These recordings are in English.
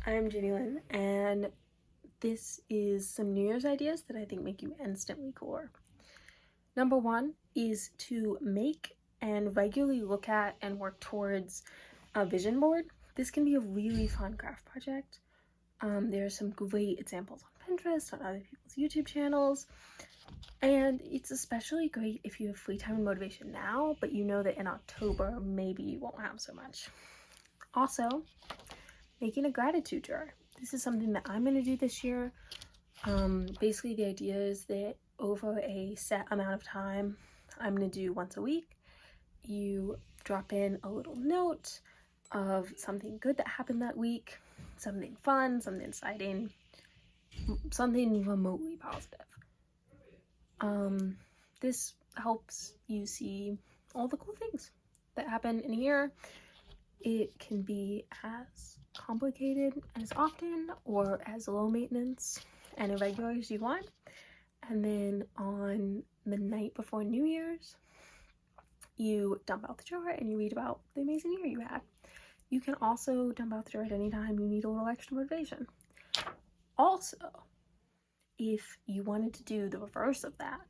I'm Jenny and this is some New Year's ideas that I think make you instantly cooler. Number one is to make and regularly look at and work towards a vision board. This can be a really fun craft project. There are some great examples on Pinterest, on other people's YouTube channels, and it's especially great if you have free time and motivation now, but you know that in October maybe you won't have so much. Also, making a gratitude jar. This is something that I'm going to do this year. Basically, the idea is that over a set amount of time, I'm going to do once a week. You drop in a little note of something good that happened that week, something fun, something exciting, something remotely positive. This helps you see all the cool things that happen in a year. It can be as complicated as often or as low maintenance and irregular as you want. And then on the night before New Year's, you dump out the jar and you read about the amazing year you had. You can also dump out the jar at any time you need a little extra motivation. Also, if you wanted to do the reverse of that,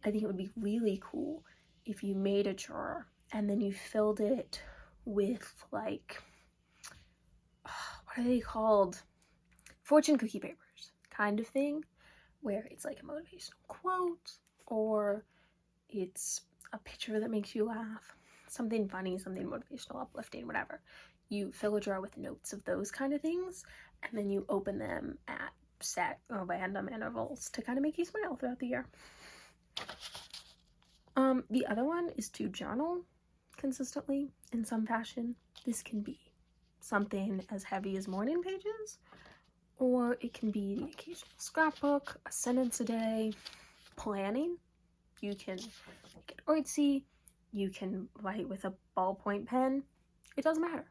I think it would be really cool if you made a jar and then you filled it with like, what are they called? Fortune cookie papers kind of thing, where it's like a motivational quote or it's a picture that makes you laugh, something funny, something motivational, uplifting, whatever. You fill a jar with notes of those kind of things, and then you open them at set or random intervals to kind of make you smile throughout the year. The other one is to journal consistently in some fashion. This can be something as heavy as morning pages, or it can be the occasional scrapbook, a sentence a day, planning. You can make it artsy, you can write with a ballpoint pen, it doesn't matter.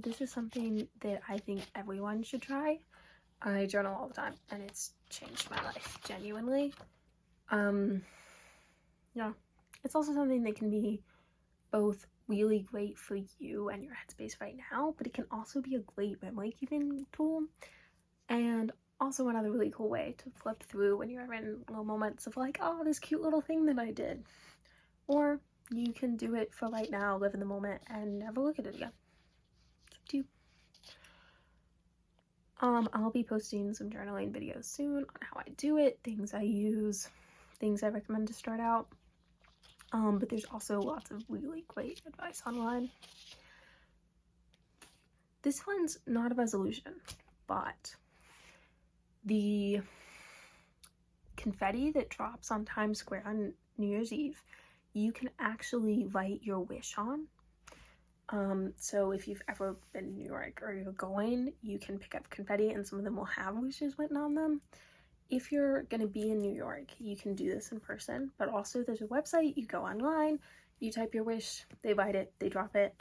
This is something that I think everyone should try. I journal all the time and it's changed my life, genuinely. Yeah, it's also something that can be both really great for you and your headspace right now, but it can also be a great memory keeping tool, and also another really cool way to flip through when you're in little moments of like, oh, this cute little thing that I did. Or you can do it for right now, live in the moment, and never look at it again. It's up to you. I'll be posting some journaling videos soon on how I do it, things I use, things I recommend to start out. But there's also lots of really great advice online. This one's not a resolution, but the confetti that drops on Times Square on New Year's Eve, you can actually write your wish on. So if you've ever been in New York or you're going, you can pick up confetti and some of them will have wishes written on them. If you're gonna be in New York, you can do this in person, but also there's a website, you go online, you type your wish, they write it, they drop it.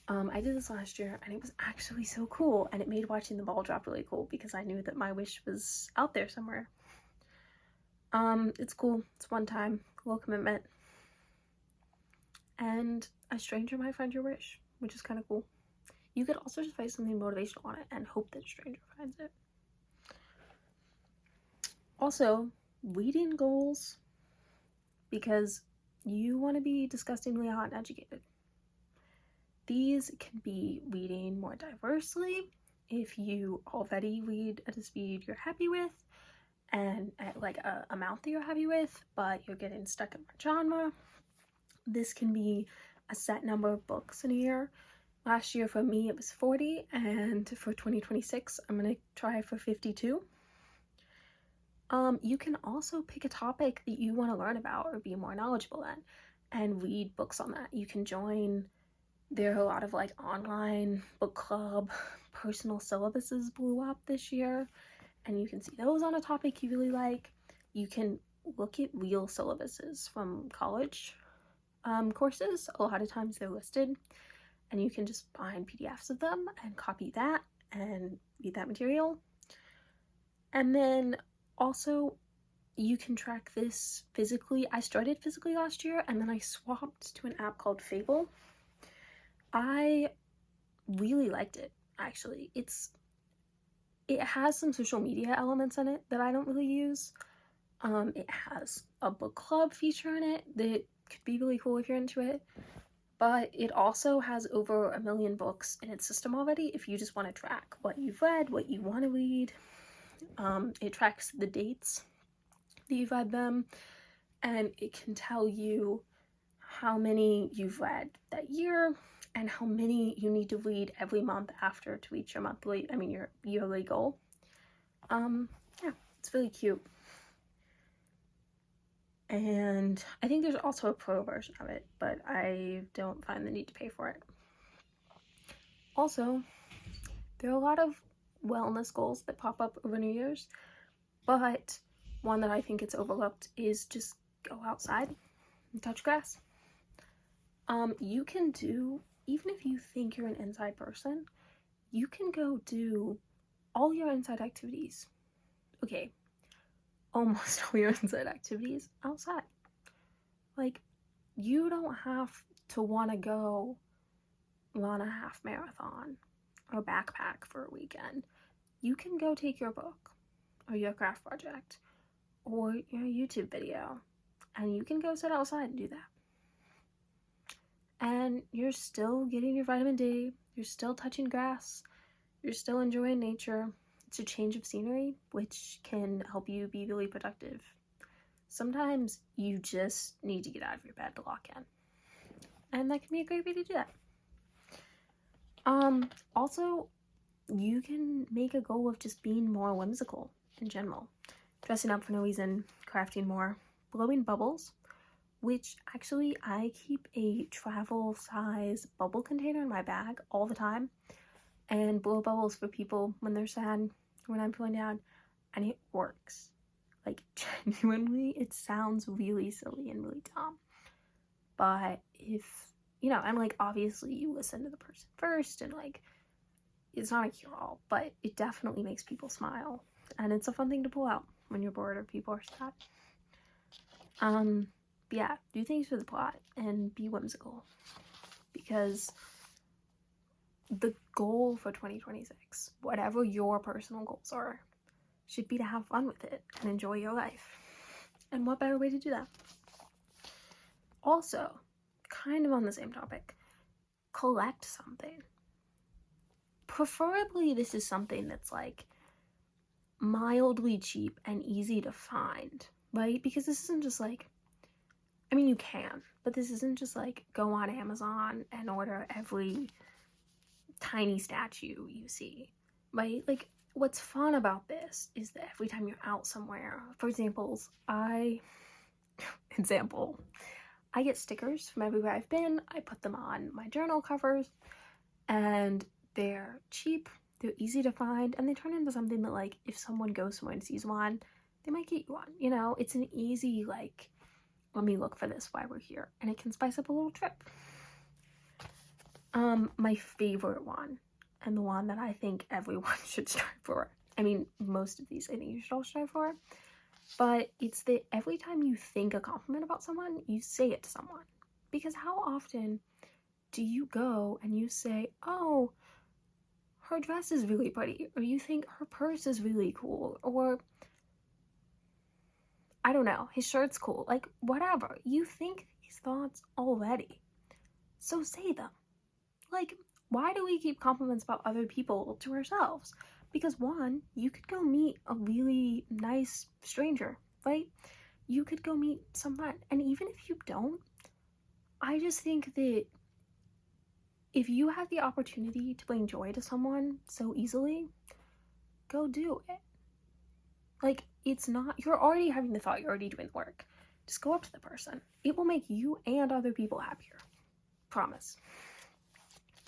I did this last year and it was actually so cool, and it made watching the ball drop really cool because I knew that my wish was out there somewhere. It's cool, it's one time, low commitment, and a stranger might find your wish, which is kind of cool. You could also just write something motivational on it and hope that a stranger finds it. Also, reading goals, because you want to be disgustingly hot and educated. These can be reading more diversely if you already read at a speed you're happy with and at like a amount that you're happy with, but you're getting stuck in one genre. This can be a set number of books in a year. Last year for me it was 40, and for 2026 I'm gonna try for 52. You can also pick a topic that you want to learn about or be more knowledgeable in and read books on that. You can join, there are a lot of like online book club, personal syllabuses blew up this year, and you can see those on a topic you really like. You can look at real syllabuses from college courses. A lot of times they're listed, and you can just find PDFs of them and copy that and read that material. And then also, you can track this physically. I started physically last year and then I swapped to an app called Fable. I really liked it. actually. It has some social media elements in it that I don't really use. It has a book club feature in it that could be really cool if you're into it. But it also has over 1 million books in its system already if you just want to track what you've read, what you want to read. It tracks the dates that you've read them, and it can tell you how many you've read that year and how many you need to read every month after to reach your yearly goal. Yeah, it's really cute. And I think there's also a pro version of it, but I don't find the need to pay for it. Also, there are a lot of wellness goals that pop up over New Year's, but one that I think it's overlooked is just go outside and touch grass. You can do, even if you think you're an inside person, you can go do all your inside activities. Okay, almost all your inside activities outside. Like, you don't have to want to go run a half marathon or backpack for a weekend. You can go take your book or your craft project or your YouTube video and you can go sit outside and do that. And you're still getting your vitamin D, you're still touching grass, you're still enjoying nature. It's a change of scenery, which can help you be really productive. Sometimes you just need to get out of your bed to lock in. And that can be a great way to do that. Also, you can make a goal of just being more whimsical in general. Dressing up for no reason, crafting more, blowing bubbles, which actually I keep a travel size bubble container in my bag all the time and blow bubbles for people when they're sad, when I'm feeling down, and it works. Like, genuinely, it sounds really silly and really dumb. But if, and like, obviously you listen to the person first, and like, it's not a cure-all, but it definitely makes people smile. And it's a fun thing to pull out when you're bored or people are sad. Yeah, do things for the plot and be whimsical. Because the goal for 2026, whatever your personal goals are, should be to have fun with it and enjoy your life. And what better way to do that? Also, kind of on the same topic, collect something. Preferably this is something that's like mildly cheap and easy to find, right? Because this isn't just like, I mean, you can, but this isn't just like go on Amazon and order every tiny statue you see, right? Like, what's fun about this is that every time you're out somewhere, for example, I get stickers from everywhere I've been. I put them on my journal covers, and they're cheap, they're easy to find, and they turn into something that, like, if someone goes somewhere and sees one, they might get you one, It's an easy, like, let me look for this while we're here, and it can spice up a little trip. My favorite one, and the one that I think everyone should strive for, I mean, most of these I think you should all strive for, but it's that every time you think a compliment about someone, you say it to someone. Because how often do you go and you say, oh, her dress is really pretty, or you think her purse is really cool, or I don't know, his shirt's cool, like, whatever. You think these thoughts already, so say them. Like, why do we keep compliments about other people to ourselves? Because one, you could go meet a really nice stranger, right? You could go meet someone, and even if you don't, I just think that if you have the opportunity to bring joy to someone so easily, go do it. Like, it's not, you're already having the thought, you're already doing the work. Just go up to the person. It will make you and other people happier. Promise.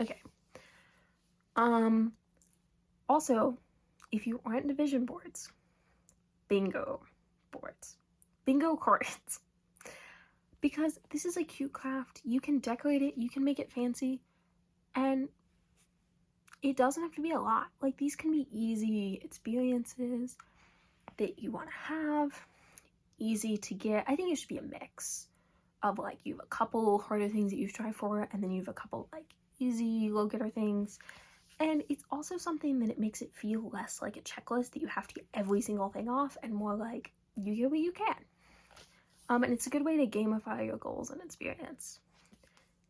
Okay. Also, if you aren't into vision boards, bingo boards, bingo cards, because this is a cute craft. You can decorate it, you can make it fancy, and it doesn't have to be a lot. Like, these can be easy experiences that you want to have, easy to get. I think it should be a mix of, like, you have a couple harder things that you strive for, and then you have a couple, like, easy low-getter things. And it's also something that it makes it feel less like a checklist that you have to get every single thing off, and more like you get what you can. And it's a good way to gamify your goals and experience.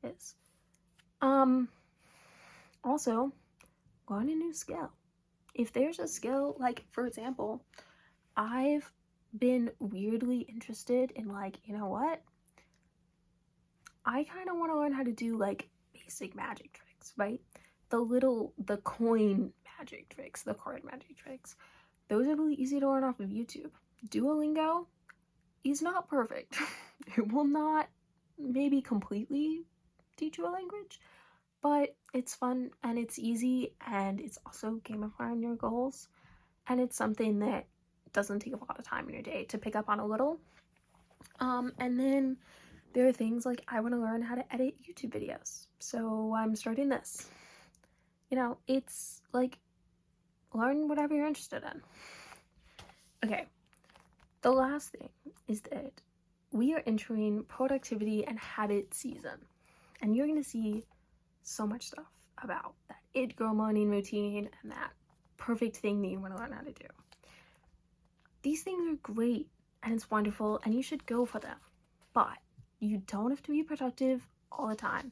Is also learn a new skill. If there's a skill, like for example, I've been weirdly interested in, like, you know what? I kind of want to learn how to do like basic magic tricks, right? The coin magic tricks, the card magic tricks. Those are really easy to learn off of YouTube. Duolingo is not perfect. It will not maybe completely teach you a language, but it's fun and it's easy, and it's also gamifying your goals, and it's something that doesn't take a lot of time in your day to pick up on a little. And then there are things like I want to learn how to edit YouTube videos, so I'm starting this. You know, it's like learn whatever you're interested in. Okay, the last thing is that we are entering productivity and habit season, and you're going to see so much stuff about that it girl morning routine and that perfect thing that you want to learn how to do. These things are great and it's wonderful and you should go for them, but you don't have to be productive all the time.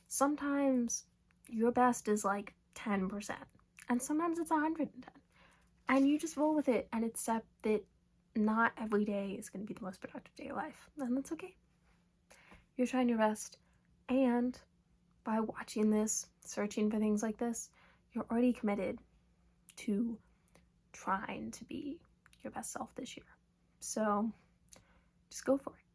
Sometimes your best is like 10%, and sometimes it's 110, and you just roll with it and accept that not every day is going to be the most productive day of life, and that's okay. You're trying your best, and by watching this, searching for things like this, you're already committed to trying to be your best self this year. So just go for it.